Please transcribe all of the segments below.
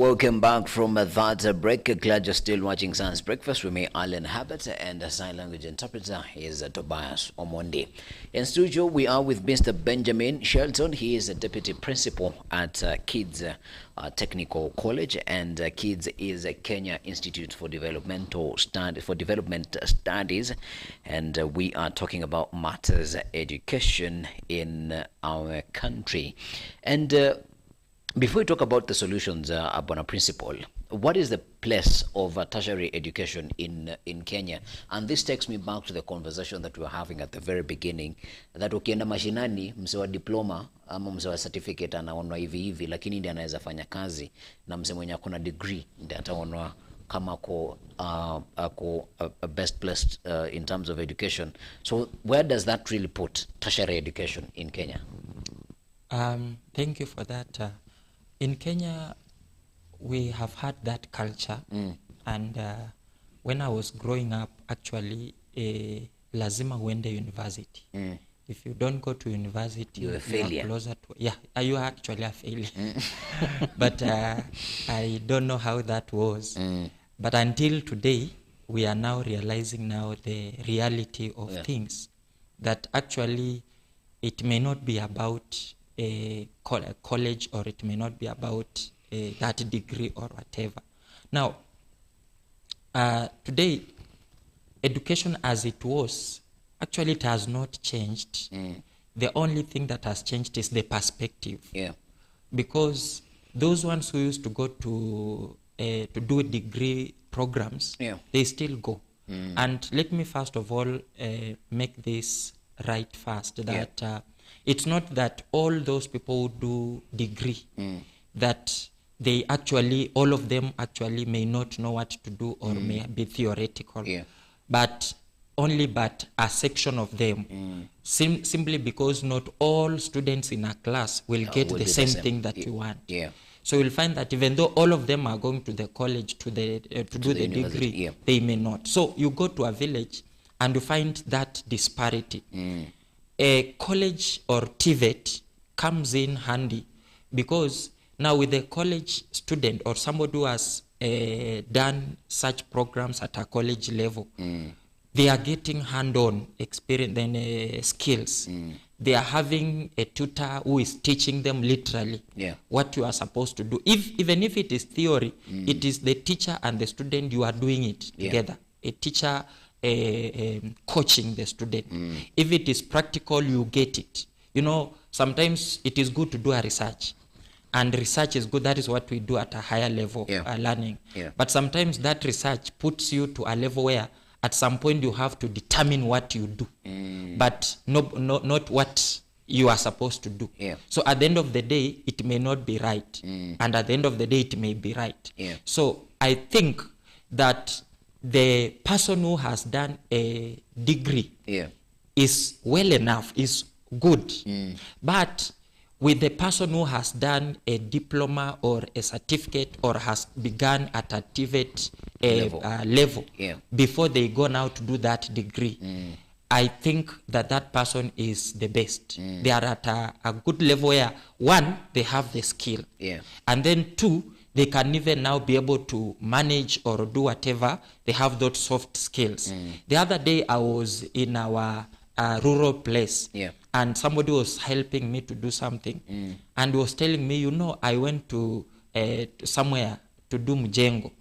welcome back from that break. Glad you're still watching Science Breakfast with me, Alan Habit, and the sign language interpreter is Tobias Omondi. In studio, we are with Mr. Benjamin Shelton. He is a deputy principal at Kids Technical College, and Kids is a Kenya Institute for Development Studies, and we are talking about matters education in our country. And before we talk about the solutions, Abona Principal, what is the place of tertiary education in Kenya? And this takes me back to the conversation that we were having at the very beginning, that ukienda mashinani mse wa diploma ama mse wa certificate anaonwa hivi hivi, lakini ndiye anaweza fanya kazi, na mse mwenye akona degree ndiye ataonwa kama ako best placed in terms of education. So where does that really put tertiary education in Kenya? Thank you for that. In Kenya, we have had that culture, and when I was growing up, actually, lazima uende university. If you don't go to university, you're a failure. Are closer to, you are actually a failure. But I don't know how that was. But until today, we are now realizing now the reality of things, that actually it may not be about a college, or it may not be about that degree or whatever. Now, today, education as it was, actually it has not changed. The only thing that has changed is the perspective. Because those ones who used to go to do degree programs, they still go. And let me first of all make this right first, that it's not that all those people who do degree, that they actually, all of them actually may not know what to do, or may be theoretical, but a section of them, simply because not all students in a class will get the same thing that you want. So you'll find that even though all of them are going to the college to do the degree, they may not. So you go to a village and you find that disparity. A college or TVET comes in handy, because now with a college student or somebody who has done such programs at a college level, they are getting hand-on experience and skills. They are having a tutor who is teaching them literally what you are supposed to do. Even if it is theory, it is the teacher and the student, you are doing it together. A teacher coaching the student. If it is practical, you get it. You know, sometimes it is good to do a research, and research is good. That is what we do at a higher level learning. But sometimes that research puts you to a level where at some point you have to determine what you do, but not what you are supposed to do. So at the end of the day, it may not be right, and at the end of the day, it may be right. So I think that the person who has done a degree is well enough, is good. But with the person who has done a diploma or a certificate, or has begun at a TVET level before they go now to do that degree, I think that person is the best. They are at a good level where, one, they have the skill, and then two, they can even now be able to manage or do whatever. They have those soft skills. The other day I was in our rural place, and somebody was helping me to do something, and was telling me, you know, I went to somewhere to do mjengo,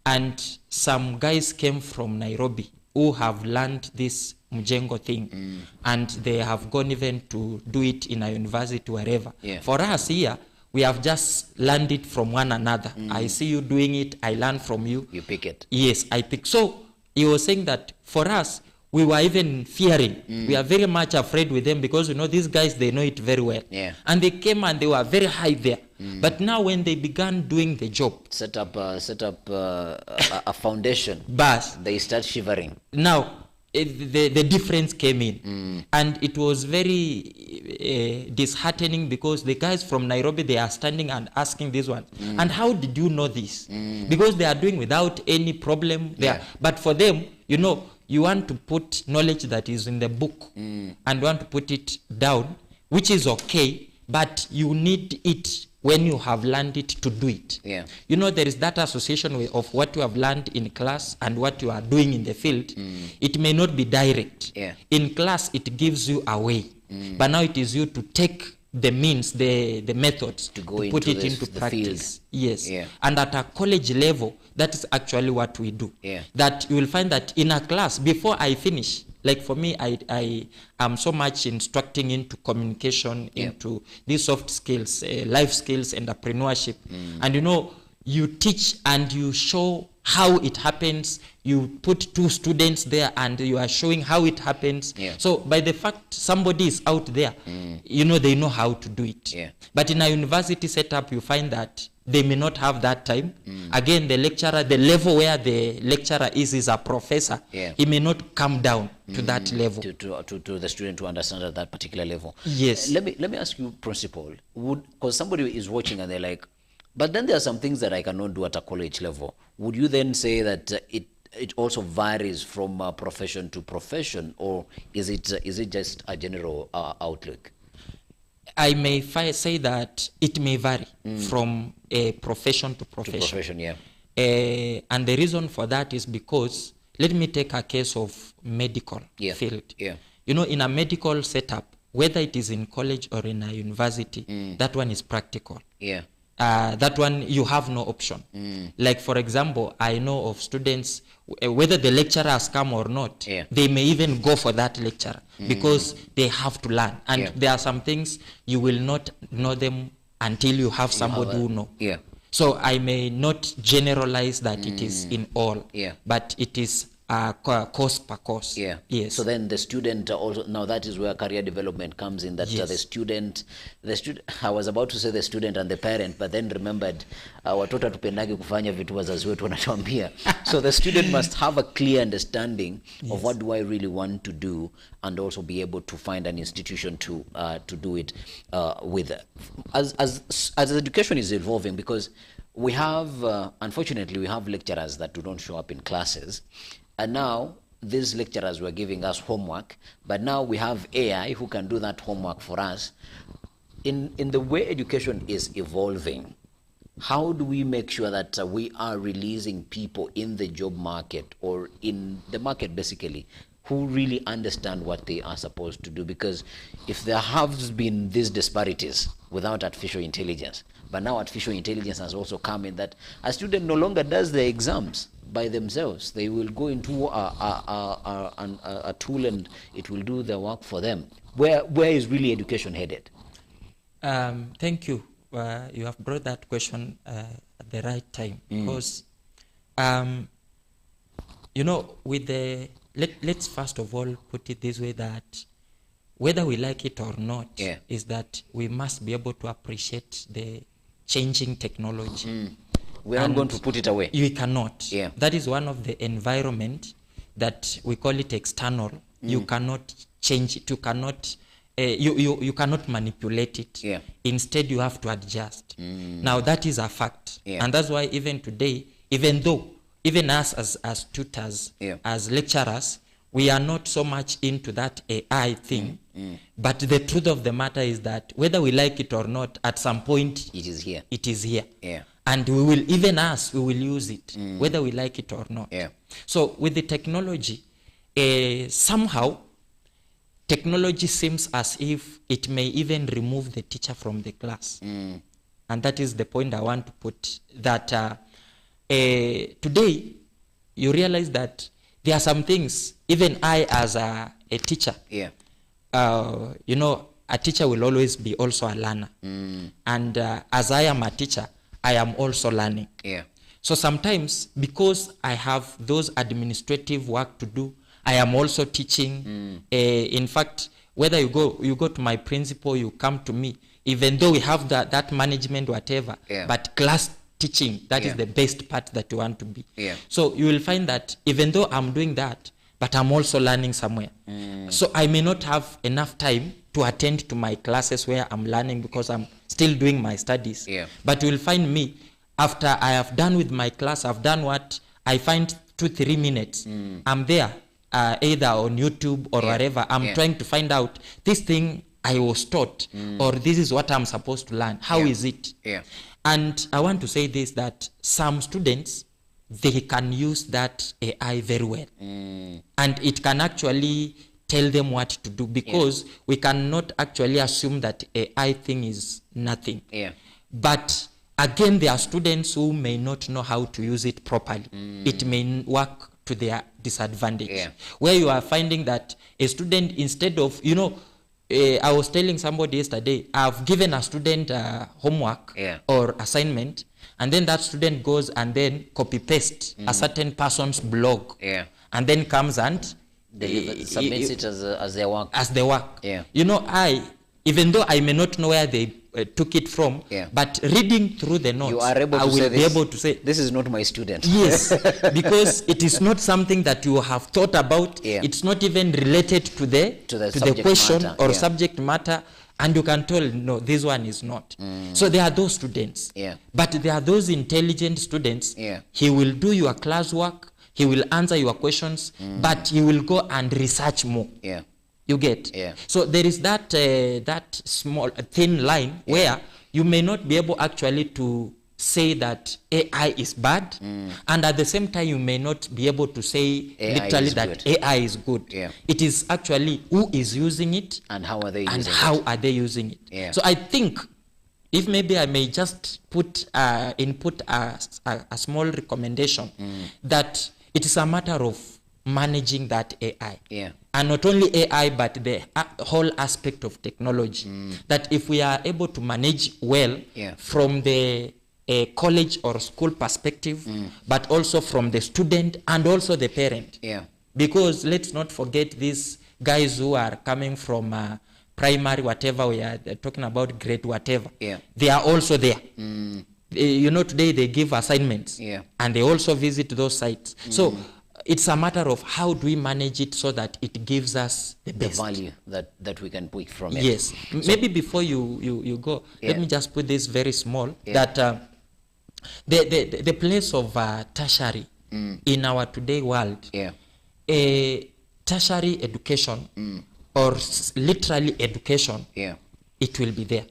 and some guys came from Nairobi who have learned this mjengo thing, and they have gone even to do it in a university, wherever. For us here, we have just learned it from one another. I see you doing it, I learn from you. You pick it. Yes, I pick. So he was saying that for us, we were even fearing. We are very much afraid with them, because, you know, these guys, they know it very well. And they came and they were very high there. But now when they began doing the job, set up a foundation, but they start shivering. Now, the difference came in, and it was very disheartening, because the guys from Nairobi, they are standing and asking this one, and how did you know this? Because they are doing without any problem there. But for them, you know, you want to put knowledge that is in the book and want to put it down, which is okay, but you need it when you have learned it to do it. Yeah. You know, there is that association of what you have learned in class and what you are doing in the field. It may not be direct. Yeah. In class, it gives you a way. But now it is you to take the means, the methods, to go put it into the practice. field. Yes. Yeah. And at a college level, that is actually what we do. Yeah. That you will find that in a class, before I finish, like for me, I am so much instructing into communication, into these soft skills, life skills, entrepreneurship. And you know, you teach and you show how it happens. You put 2 students there and you are showing how it happens. Yeah. So by the fact somebody is out there, you know, they know how to do it. Yeah. But in a university setup, you find that they may not have that time. Again, the lecturer, the level where the lecturer is a professor, he may not come down to that level. To the student to understand at that particular level. Yes. Let me ask you, Principal, because somebody is watching and they're like, but then there are some things that I cannot do at a college level. Would you then say that it also varies from profession to profession, or is it just a general outlook? I may say that it may vary from a profession to profession. To profession, yeah. And the reason for that is because, let me take a case of medical field. Yeah. You know, in a medical setup, whether it is in college or in a university, that one is practical. Yeah. That one you have no option. Like for example, I know of students, whether the lecturer has come or not, they may even go for that lecturer because they have to learn. And there are some things you will not know them until you have somebody who know. Yeah. So I may not generalize that it is in all, but it is course per course. Yeah. Yes. So then the student also, now that is where career development comes in, that the student, I was about to say the student and the parent, but then remembered watoto tupendagi kufanya vitu wazazi wetu wanatuambia. So the student must have a clear understanding of what do I really want to do, and also be able to find an institution to do it with. As education is evolving, because we have, unfortunately, we have lecturers that do not show up in classes. And now these lecturers were giving us homework, but now we have AI who can do that homework for us. In the way education is evolving, how do we make sure that we are releasing people in the job market, or in the market basically, who really understand what they are supposed to do? Because if there have been these disparities without artificial intelligence, but now artificial intelligence has also come in, that a student no longer does the exams by themselves. They will go into a tool and it will do the work for them. Where is really education headed? Thank you. You have brought that question at the right time, because you know, with the let's first of all put it this way, that whether we like it or not, is that we must be able to appreciate the changing technology. We're not going to put it away. You cannot. That is one of the environment that we call it external. You cannot change it. You cannot you cannot manipulate it. Instead, you have to adjust. Now that is a fact, and that's why even today, even us as tutors, as lecturers, we are not so much into that AI thing. But the truth of the matter is that whether we like it or not, at some point it is here. It is here. And we will, even us, we will use it, whether we like it or not. So with the technology, somehow technology seems as if it may even remove the teacher from the class. And that is the point I want to put, that today you realize that there are some things, even I as a teacher, you know, a teacher will always be also a learner. And as I am a teacher, I am also learning. So sometimes, because I have those administrative work to do, I am also teaching. In fact, whether you go to my principal, you come to me, even though we have that management, whatever, but class teaching, that is the best part that you want to be. So you will find that even though I'm doing that, but I'm also learning somewhere. So I may not have enough time to attend to my classes where I'm learning, because I'm still doing my studies. But you will find me, after I have done with my class, I've done what I find 2-3 minutes. I'm there, either on YouTube or wherever. I'm trying to find out this thing I was taught, or this is what I'm supposed to learn. How is it? Yeah. And I want to say this, that some students, they can use that AI very well. And it can actually tell them what to do, because we cannot actually assume that AI thing is nothing. Yeah. But again, there are students who may not know how to use it properly. It may work to their disadvantage. Yeah. Where you are finding that a student, instead of, I was telling somebody yesterday, I've given a student homework or assignment, and then that student goes and then copy paste a certain person's blog, and then comes and submits it as their work. As their work. Yeah. Even though I may not know where they took it from, but reading through the notes, you are able I to will say be this, able to say, this is not my student. Yes, because it is not something that you have thought about. It's not even related to the question matter, or subject matter, and you can tell, no, this one is not. So there are those students. But there are those intelligent students. He will do your classwork, he will answer your questions, but he will go and research more. You get? So there is that that small thin line where you may not be able actually to say that AI is bad, and at the same time you may not be able to say AI literally that good. AI is good. It is actually who is using it and how are they using and it. how are they using it. So I think, if maybe I may just put input a small recommendation, that it is a matter of managing that AI. And not only AI, but the whole aspect of technology. That if we are able to manage well from the college or school perspective, but also from the student and also the parent. Because let's not forget these guys who are coming from primary, whatever we are talking about, grade whatever. They are also there. Today they give assignments, and they also visit those sites. So it's a matter of how do we manage it so that it gives us the best. Value that we can pick from it. Yes. So maybe before you go, let me just put this very small, that the place of tertiary in our today world, tertiary education or literally education, it will be there.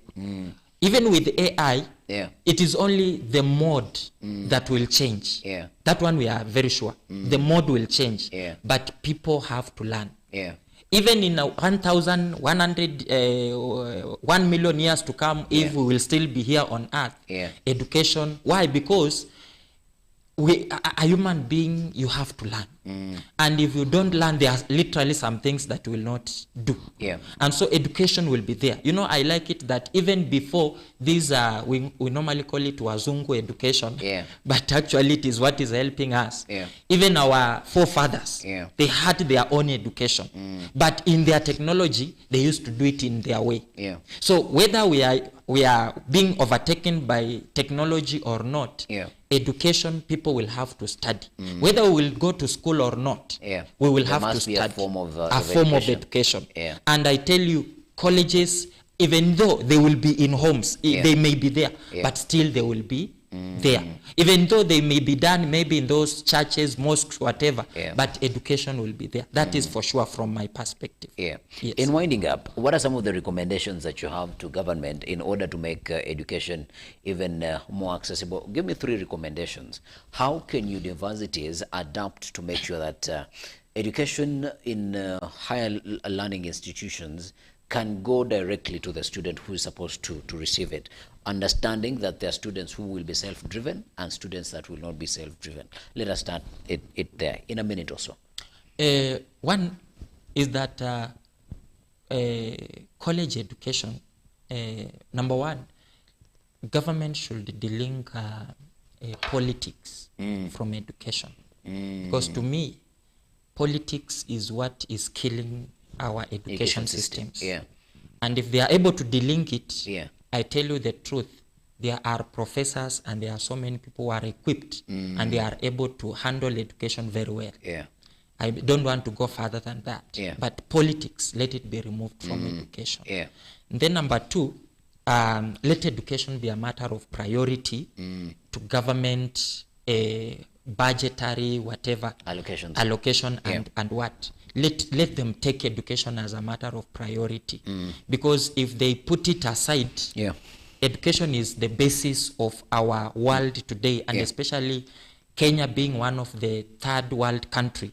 Even with AI, it is only the mode that will change. That one we are very sure. The mode will change, but people have to learn. Even in 1,100, 1 million years to come, if we will still be here on earth, education. Why? Because a human being, you have to learn. And if you don't learn, there are literally some things that you will not do. And so education will be there. I like it that even before these, we normally call it wazungu education, but actually it is what is helping us. Even our forefathers, they had their own education, but in their technology, they used to do it in their way. So whether we are being overtaken by technology or not, education, people will have to study. Whether we will go to school or not, we will have to study. A form of education. And I tell you, colleges, even though they will be in homes, they may be there, but still they will be there. Even though they may be done maybe in those churches, mosques, whatever, but education will be there. That is for sure from my perspective. Yes. In winding up, what are some of the recommendations that you have to government in order to make education even more accessible? Give me 3 recommendations. How can universities adapt to make sure that education in higher learning institutions can go directly to the student who is supposed to receive it, understanding that there are students who will be self-driven and students that will not be self-driven? Let us start it there in a minute or so. One is that college education, number one, government should delink politics from education. Because to me, politics is what is killing our education systems. And if they are able to delink it, I tell you the truth, there are professors and there are so many people who are equipped and they are able to handle education very well. I don't want to go further than that. But politics, let it be removed from education. And then number 2, let education be a matter of priority to government, budgetary, whatever, allocation and what. let them take education as a matter of priority. Because if they put it aside, education is the basis of our world today, and especially Kenya being one of the third world country,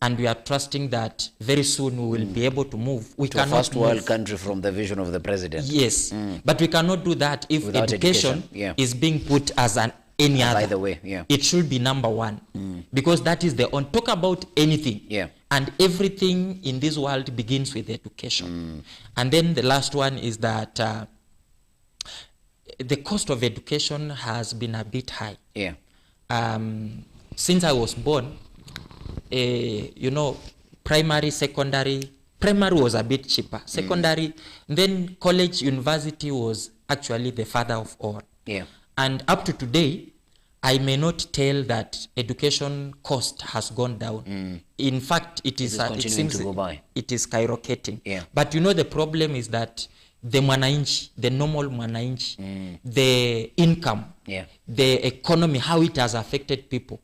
and we are trusting that very soon we will be able to move. We to cannot first move. world country from the vision of the president. Yes, but we cannot do that if Without education is being put as any other. By the way, it should be number one, because that is the on. Talk about anything, and everything in this world begins with education. And then the last one is that the cost of education has been a bit high. Since I was born, primary was a bit cheaper. Secondary, then college, university was actually the father of all. And up to today, I may not tell that education cost has gone down. In fact, it seems to go by. It is skyrocketing. But the problem is that the normal mwananchi, the income, the economy, how it has affected people,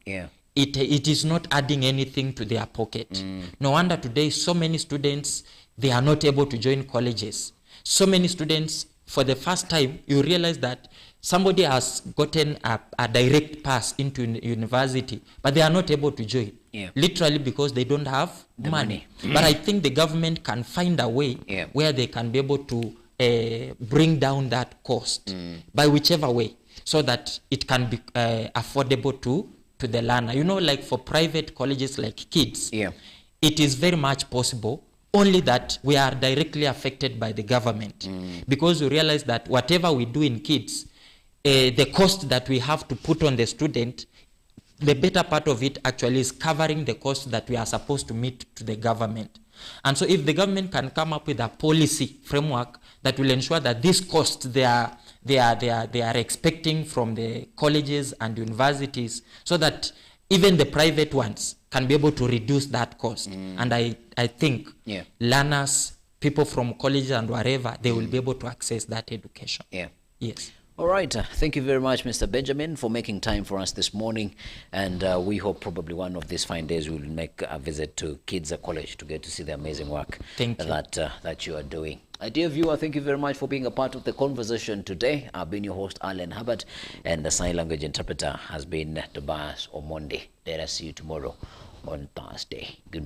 it is not adding anything to their pocket. No wonder today so many students, they are not able to join colleges. So many students, for the first time, you realize that somebody has gotten a direct pass into university, but they are not able to join. Literally because they don't have the money. But I think the government can find a way where they can be able to bring down that cost by whichever way, so that it can be affordable to the learner. Like for private colleges like kids, it is very much possible, only that we are directly affected by the government, because we realize that whatever we do in kids, the cost that we have to put on the student, the better part of it actually is covering the cost that we are supposed to meet to the government. And so if the government can come up with a policy framework that will ensure that this cost they are expecting from the colleges and universities, so that even the private ones can be able to reduce that cost. And I think learners, people from colleges and wherever, they will be able to access that education. Yes. All right. Thank you very much, Mr. Benjamin, for making time for us this morning. And we hope probably one of these fine days we will make a visit to Kids College to get to see the amazing work that you are doing. Dear viewer, thank you very much for being a part of the conversation today. I've been your host, Alan Hubbard, and the sign language interpreter has been Tobias Omondi. Let us see you tomorrow on Thursday. Good